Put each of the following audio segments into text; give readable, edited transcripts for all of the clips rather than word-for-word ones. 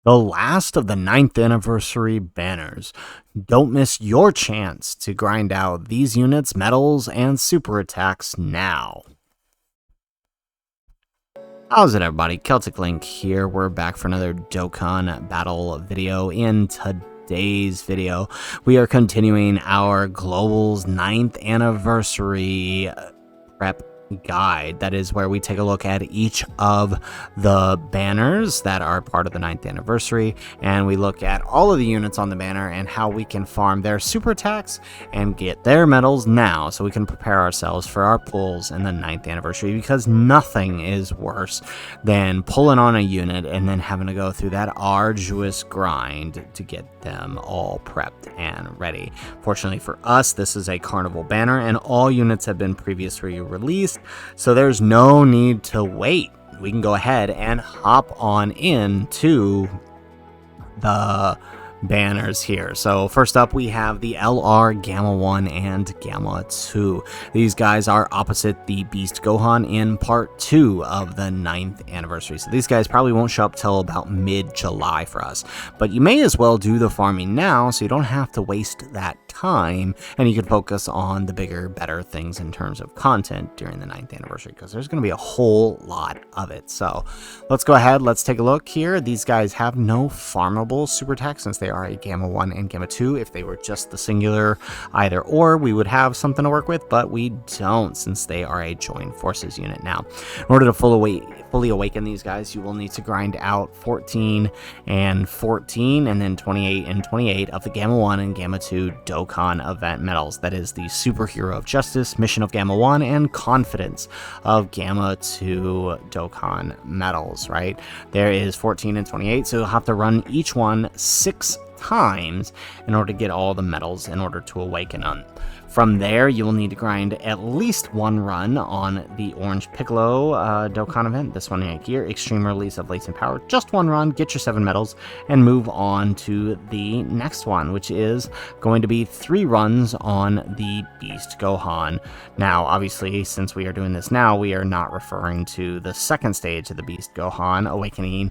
The last of the 9th anniversary banners. Don't miss your chance to grind out these units, medals, and super attacks now. How's it, everybody? Celtic Link here. We're back for another Dokkan battle video. In today's video, we are continuing our Global's 9th anniversary prep guide. That is where we take a look at each of the banners that are part of the 9th anniversary, and we look at all of the units on the banner and how we can farm their super attacks and get their medals now, so we can prepare ourselves for our pulls in the 9th anniversary, because nothing is worse than pulling on a unit and then having to go through that arduous grind to get them all prepped and ready. Fortunately for us, this is a carnival banner and all units have been previously released, so there's no need to wait. We can go ahead and hop on into the banners here. So first up, we have the LR, Gamma 1, and Gamma 2. These guys are opposite the Beast Gohan in part 2 of the 9th anniversary. So these guys probably won't show up till about mid-July for us. But you may as well do the farming now so you don't have to waste that time, and you can focus on the bigger, better things in terms of content during the 9th anniversary, because there's going to be a whole lot of it. So let's go ahead, let's take a look here. These guys have no farmable super attacks since they are a Gamma 1 and Gamma 2. If they were just the singular either or, we would have something to work with, but we don't since they are a joined forces unit now. In order to fully awaken these guys, you will need to grind out 14 and 14 and then 28 and 28 of the Gamma 1 and Gamma 2 Dokkan event medals. That is the Superhero of Justice, Mission of Gamma 1, and Confidence of Gamma 2 Dokkan medals, right? There is 14 and 28, so you'll have to run each one 6 times in order to get all the medals in order to awaken them. From there, you will need to grind at least one run on the Orange Piccolo Dokkan event, this one right here, Extreme Release of Latent Power. Just one run, get your 7 medals, and move on to the next one, which is going to be 3 runs on the Beast Gohan. Now, obviously, since we are doing this now, we are not referring to the second stage of the Beast Gohan, Awakening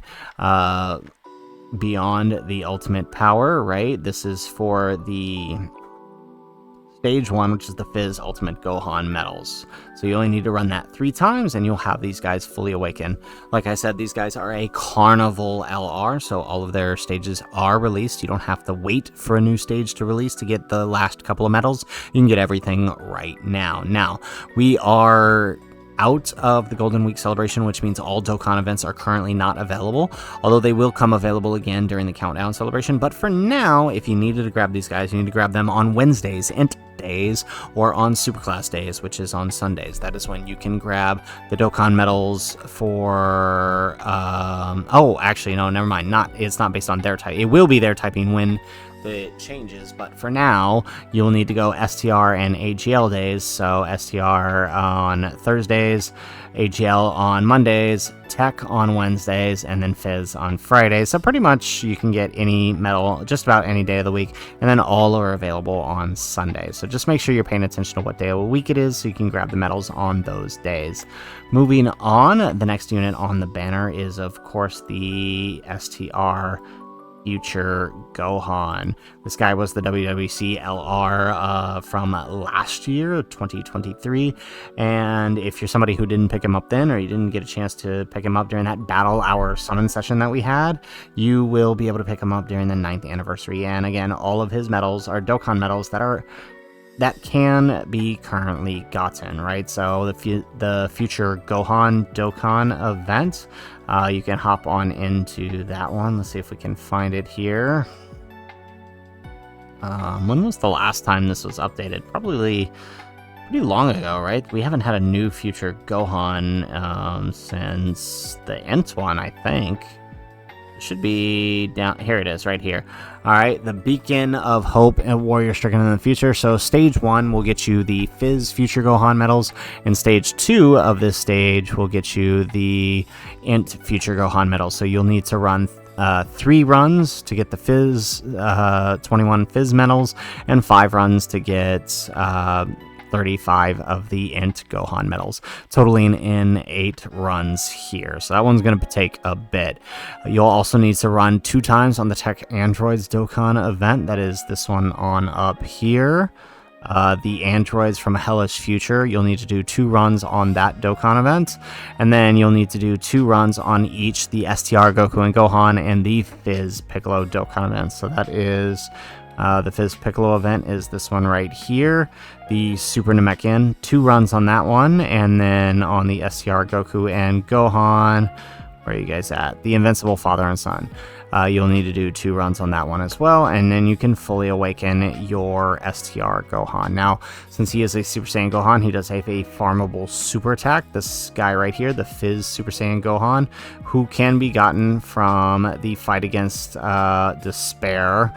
Beyond the Ultimate Power, right? This is for the Stage 1, which is the Fizz Ultimate Gohan medals. So you only need to run that 3 times and you'll have these guys fully awaken. Like I said, these guys are a Carnival LR, so all of their stages are released. You don't have to wait for a new stage to release to get the last couple of medals. You can get everything right now. Now, we are out of the Golden Week celebration, which means all Dokkan events are currently not available, although they will come available again during the Countdown celebration. But for now, if you needed to grab these guys, you need to grab them on Wednesdays, Int days, or on Superclass days, which is on Sundays. That is when you can grab the Dokkan medals for oh, actually, no, never mind. It's not based on their type. It will be their typing when it changes, but for now you'll need to go STR and AGL days. So STR on Thursdays, AGL on Mondays, Tech on Wednesdays, and then Fizz on Fridays. So pretty much you can get any medal just about any day of the week, and then all are available on Sundays. So just make sure you're paying attention to what day of the week it is so you can grab the medals on those days. Moving on, the next unit on the banner is of course the STR Future Gohan. This guy was the WWC LR from last year, 2023, and if you're somebody who didn't pick him up then, or you didn't get a chance to pick him up during that Battle Hour Summon session that we had, you will be able to pick him up during the 9th anniversary. And again, all of his medals are Dokkan medals that can be currently gotten, right? So the Future Gohan Dokkan event, you can hop on into that one. Let's see if we can find it here. When was the last time this was updated? Probably pretty long ago, right? We haven't had a new Future Gohan since the Int one, I think. Should be down here. It is right here. All right, the Beacon of Hope and Warrior Stricken in the Future. So stage 1 will get you the Fizz Future Gohan medals, and stage 2 of this stage will get you the Int Future Gohan medals. So you'll need to run 3 runs to get the Fizz 21 Fizz medals, and 5 runs to get 35 of the Int Gohan medals, totaling in 8 runs here. So that one's going to take a bit. You'll also need to run 2 times on the Tech Androids Dokkan event. That is this one on up here. The androids from a hellish future, you'll need to do 2 runs on that Dokkan event, and then you'll need to do 2 runs on each the STR Goku and Gohan and the Fizz Piccolo Dokkan events. So that is the Fizz Piccolo event is this one right here, the Super Namekian, 2 runs on that one, and then on the STR Goku and Gohan, where are you guys at? The Invincible Father and Son. You'll need to do 2 runs on that one as well, and then you can fully awaken your STR Gohan. Now, since he is a Super Saiyan Gohan, he does have a farmable super attack. This guy right here, the Fizz Super Saiyan Gohan, who can be gotten from the Fight Against Despair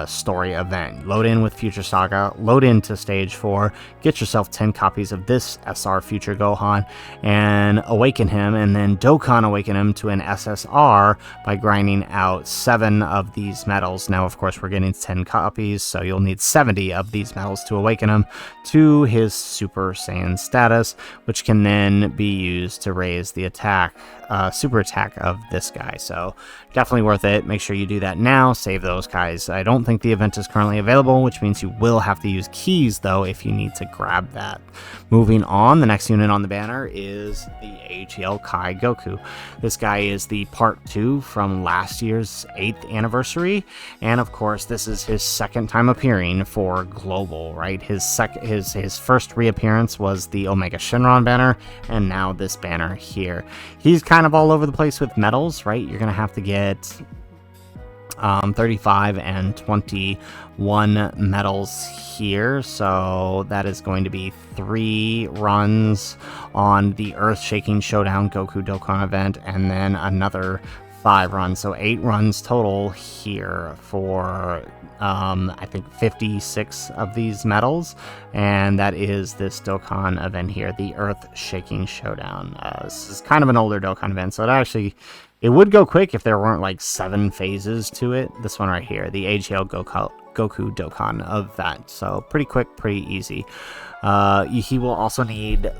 story event. Load in with Future Saga, load into Stage 4, get yourself 10 copies of this SR Future Gohan, and awaken him, and then Dokkan awaken him to an SSR by grinding out 7 of these medals. Now, of course, we're getting 10 copies, so you'll need 70 of these medals to awaken him to his Super Saiyan status, which can then be used to raise the attack, super attack of this guy. So definitely worth it. Make sure you do that now. Save those guys. I don't think the event is currently available, which means you will have to use keys, though, if you need to grab that. Moving on, the next unit on the banner is the AGL Kai Goku. This guy is the part 2 from last year's 8th anniversary, and of course this is his 2nd time appearing for Global, right? His first reappearance was the Omega Shenron banner, and now this banner here. He's kind of all over the place with medals, right? You're gonna have to get 35 and 21 medals here, so that is going to be 3 runs on the Earth-Shaking Showdown Goku Dokkan event, and then another 5 runs, so 8 runs total here for I think 56 of these medals, and that is this Dokkan event here, the Earth-Shaking Showdown. This is kind of an older Dokkan event, so it would go quick if there weren't like 7 phases to it. This one right here, the AGL Goku Dokkan event. So pretty quick, pretty easy. He will also need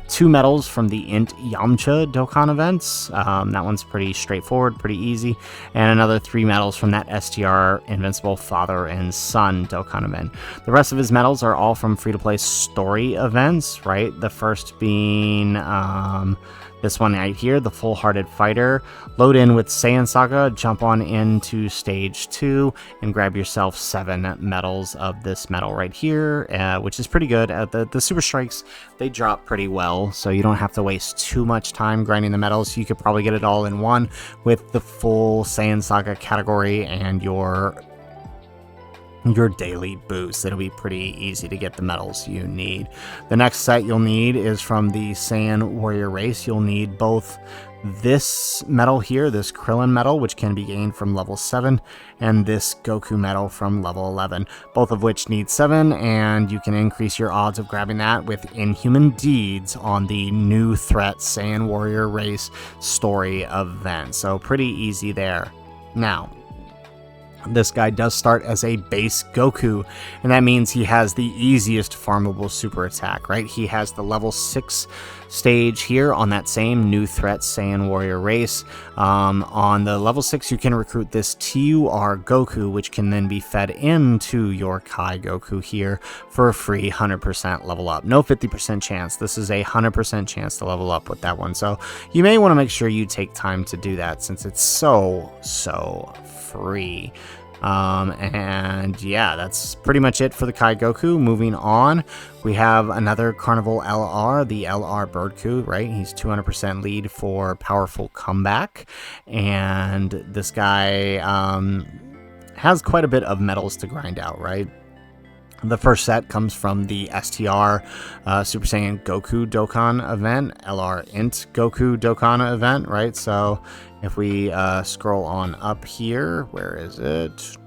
2 medals from the Int Yamcha Dokkan events. That one's pretty straightforward, pretty easy. And another 3 medals from that STR Invincible Father and Son Dokkan event. The rest of his medals are all from free-to-play story events, right? The first being this one right here, the Full-Hearted Fighter. Load in with Saiyan Saga, jump on into Stage 2, and grab yourself 7 medals of this medal right here, which is pretty good. The Super Strikes, they drop pretty well, so you don't have to waste too much time grinding the medals. You could probably get it all in one with the full Saiyan Saga category and your daily boost. It'll be pretty easy to get the medals you need. The next set you'll need is from the Saiyan Warrior race. You'll need both this medal here, this Krillin medal, which can be gained from level 7, and this Goku medal from level 11, both of which need 7, and you can increase your odds of grabbing that with Inhuman Deeds on the New Threat Saiyan Warrior race story event. So pretty easy there. Now, this guy does start as a base Goku, and that means he has the easiest farmable super attack, right? He has the level 6 stage here on that same New Threat Saiyan Warrior race. On the level 6, you can recruit this TUR Goku, which can then be fed into your Kai Goku here for a free 100% level up. No 50% chance. This is a 100% chance to level up with that one. So you may want to make sure you take time to do that since it's so free. And yeah, that's pretty much it for the Kai Goku. Moving on, we have another Carnival LR, the LR Birdku, right? He's 200% lead for Powerful Comeback, and this guy has quite a bit of medals to grind out, right? The first set comes from the STR Super Saiyan Goku Dokkan event, LR Int Goku Dokkan event, right? So if we scroll on up here, where is it?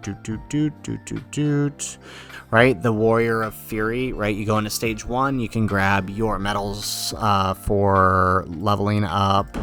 Right, the Warrior of Fury, right? You go into stage 1, you can grab your medals for leveling up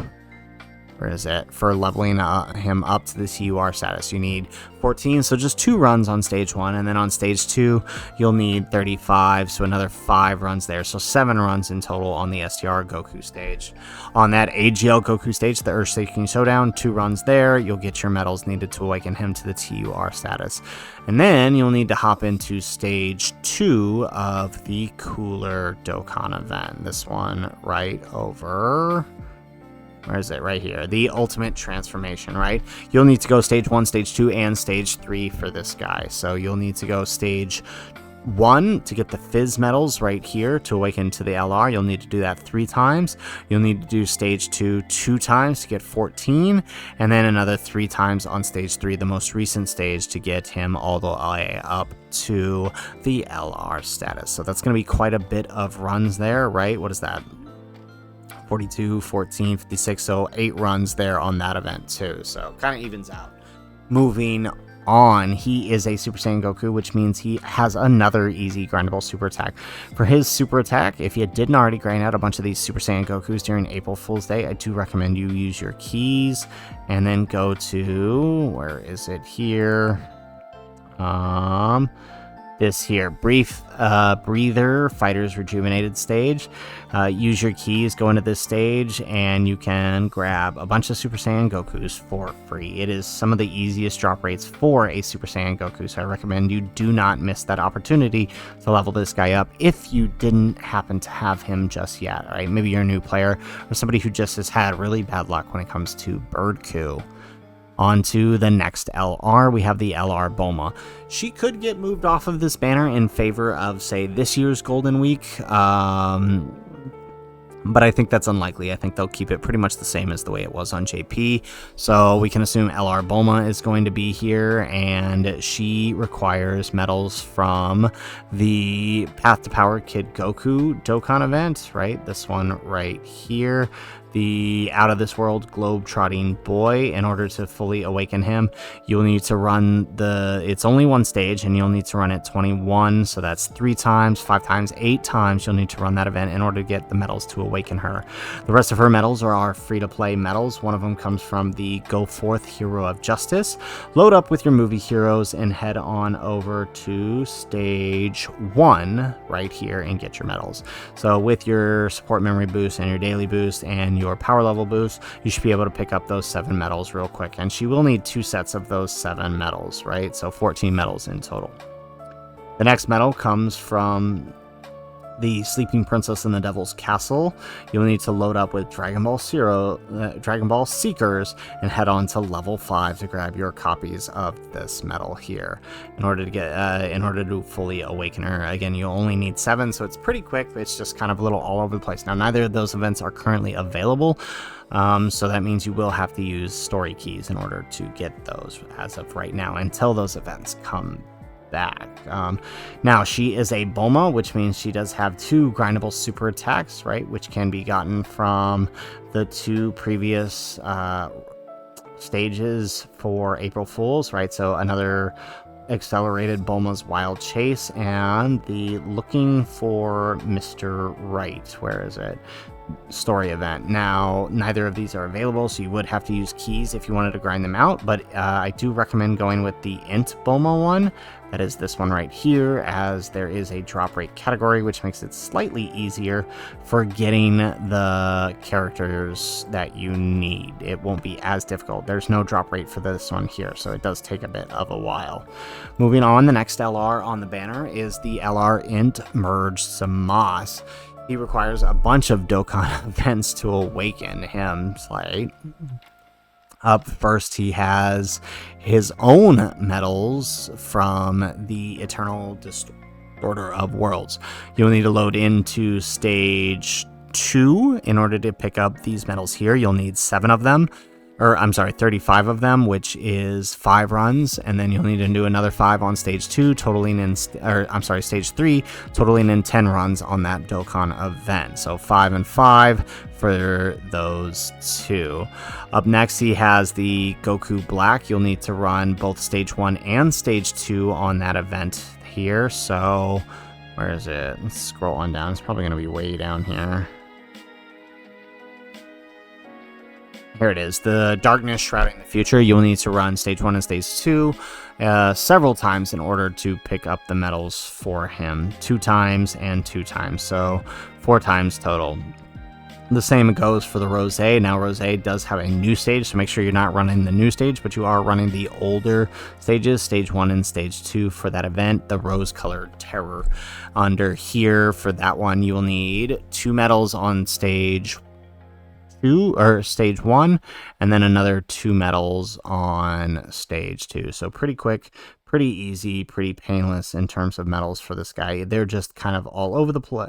where is it, for leveling him up to the TUR status. You need 14, so just 2 runs on stage 1, and then on stage 2 you'll need 35, so another 5 runs there, so 7 runs in total on the STR Goku stage. On that AGL Goku stage, the Earth-Shaking Showdown, 2 runs there, you'll get your medals needed to awaken him to the TUR status. And then you'll need to hop into stage 2 of the Cooler Dokkan event, this one right over... where is it? Right here. The Ultimate Transformation, right? You'll need to go stage 1, stage 2, and stage 3 for this guy. So you'll need to go stage 1 to get the Fizz medals right here to awaken to the LR. You'll need to do that 3 times. You'll need to do stage 2 2 times to get 14, and then another 3 times on stage 3, the most recent stage, to get him all the way up to the LR status. So that's going to be quite a bit of runs there, right? What is that? 42, 14, 56, so 8 runs there on that event too, so kind of evens out. Moving on, he is a Super Saiyan Goku, which means he has another easy grindable super attack. For his super attack, if you didn't already grind out a bunch of these Super Saiyan Gokus during April Fool's Day, I do recommend you use your keys and then go to, where is it here? This here, breather fighters rejuvenated stage. Use your keys, go into this stage, and you can grab a bunch of Super Saiyan Gokus for free. It is some of the easiest drop rates for a Super Saiyan Goku, so I recommend you do not miss that opportunity to level this guy up if you didn't happen to have him just yet, right? Maybe you're a new player or somebody who just has had really bad luck when it comes to Birdku. On to the next LR, we have the LR Bulma. She could get moved off of this banner in favor of, say, this year's Golden Week, but I think that's unlikely. I think they'll keep it pretty much the same as the way it was on JP. So we can assume LR Bulma is going to be here, and she requires medals from the Path to Power Kid Goku Dokkan event, right? This one right here. The Out of This World Globe-Trotting Boy. In order to fully awaken him, you'll need to run it's only one stage, and you'll need to run it 21, so that's 3 times, 5 times, 8 times you'll need to run that event in order to get the medals to awaken her. The rest of her medals are our free-to-play medals. One of them comes from the Go Forth Hero of Justice. Load up with your movie heroes and head on over to stage 1 right here and get your medals. So with your support memory boost and your daily boost and your power level boost, you should be able to pick up those 7 medals real quick, and she will need 2 sets of those 7 medals, right? So 14 medals in total. The next medal comes from the Sleeping Princess in the Devil's Castle. You'll need to load up with Dragon Ball Seekers and head on to level 5 to grab your copies of this medal here in order to fully awaken her. Again, you only need 7, so it's pretty quick. It's just kind of a little all over the place. Now, neither of those events are currently available, so that means you will have to use story keys in order to get those as of right now until those events come back. Now, she is a Bulma, which means she does have 2 grindable super attacks, right, which can be gotten from the 2 previous stages for April Fools, right? So another accelerated Bulma's Wild Chase and the Looking for Mr. Right, where is it, story event. Now, neither of these are available, so you would have to use keys if you wanted to grind them out, but I do recommend going with the Int Bulma one. That is this one right here, as there is a drop rate category, which makes it slightly easier for getting the characters that you need. It won't be as difficult. There's no drop rate for this one here, so it does take a bit of a while. Moving on, the next LR on the banner is the LR Int Merged Zamasu. He requires a bunch of Dokkan events to awaken him, right? Up first, he has his own medals from the Eternal Distorter of Worlds. You'll need to load into stage 2 in order to pick up these medals here. You'll need 7 of them. Or, I'm sorry, 35 of them, which is 5 runs, and then you'll need to do another 5 on stage 2, totaling in, stage 3, totaling in 10 runs on that Dokkan event. So 5 and 5 for those 2. Up next, he has the Goku Black. You'll need to run both stage 1 and stage 2 on that event here. So, where is it? Let's scroll on down. It's probably going to be way down here. Here it is, the Darkness Shrouding the Future. You'll need to run Stage 1 and Stage 2 several times in order to pick up the medals for him. 2 times and 2 times, so 4 times total. The same goes for the Rosé. Now, Rosé does have a new stage, so make sure you're not running the new stage, but you are running the older stages, Stage 1 and Stage 2 for that event, the Rose-Colored Terror. Under here, for that one, you will need 2 medals on Stage 2, or Stage 1, and then another 2 medals on Stage 2. So pretty quick, pretty easy, pretty painless in terms of medals for this guy. They're just kind of all over the place.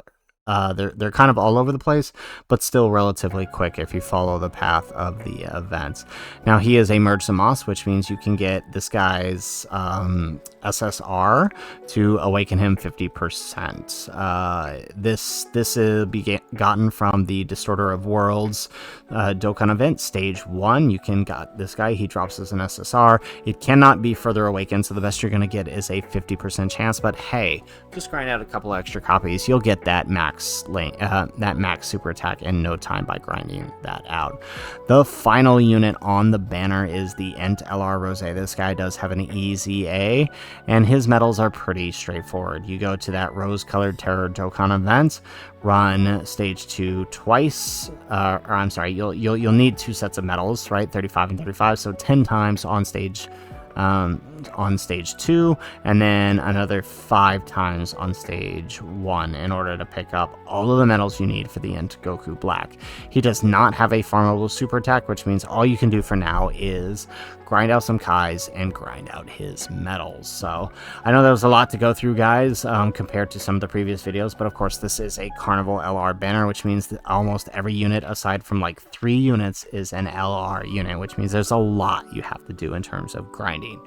They're kind of all over the place, but still relatively quick if you follow the path of the events. Now, he is a Merged Zamasu, which means you can get this guy's SSR to awaken him 50%. This is gotten from the Distorter of Worlds Dokkan event, Stage 1. You can got this guy, he drops as an SSR. It cannot be further awakened, so the best you're going to get is a 50% chance, but hey, just grind out a couple extra copies. You'll get that max super attack in no time by grinding that out. The final unit on the banner is the Ent LR Rosé. This guy does have an easy A, and his medals are pretty straightforward. You go to that Rose-Colored Terror Dokkan event, run Stage 2 twice, or I'm sorry, you'll need 2 sets of medals, right? 35 and 35, so 10 times on Stage 2, and then another 5 times on Stage 1 in order to pick up all of the medals you need for the Ent Goku Black. He does not have a farmable super attack, which means all you can do for now is grind out some Kais and grind out his medals. So I know there was a lot to go through, guys, compared to some of the previous videos, but of course this is a Carnival LR banner, which means that almost every unit aside from like 3 units is an LR unit, which means there's a lot you have to do in terms of grinding.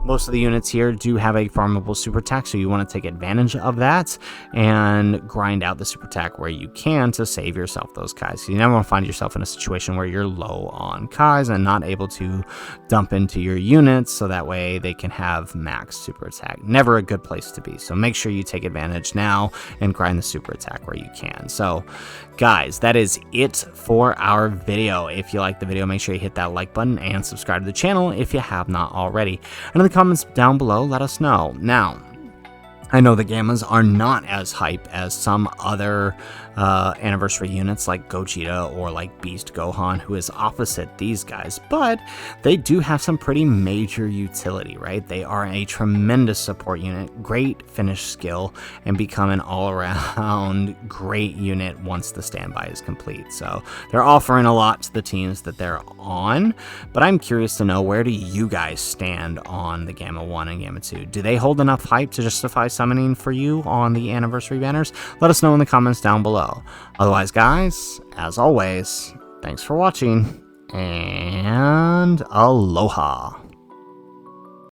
Most of the units here do have a farmable super attack, so you want to take advantage of that and grind out the super attack where you can to save yourself those Kais. So you never want to find yourself in a situation where you're low on Kais and not able to dump into your units so that way they can have max super attack. Never a good place to be, so make sure you take advantage now and grind the super attack where you can. So guys, that is it for our video. If you like the video, make sure you hit that like button and subscribe to the channel if you have not already. And in the comments down below, let us know. Now, I know the Gammas are not as hype as some other anniversary units like Gogeta or like Beast Gohan, who is opposite these guys, but they do have some pretty major utility, right? They are a tremendous support unit, great finish skill, and become an all-around great unit once the standby is complete. So they're offering a lot to the teams that they're on, but I'm curious to know, where do you guys stand on the Gamma 1 and Gamma 2? Do they hold enough hype to justify summoning for you on the anniversary banners? Let us know in the comments down below. Otherwise, guys, as always, thanks for watching, and aloha.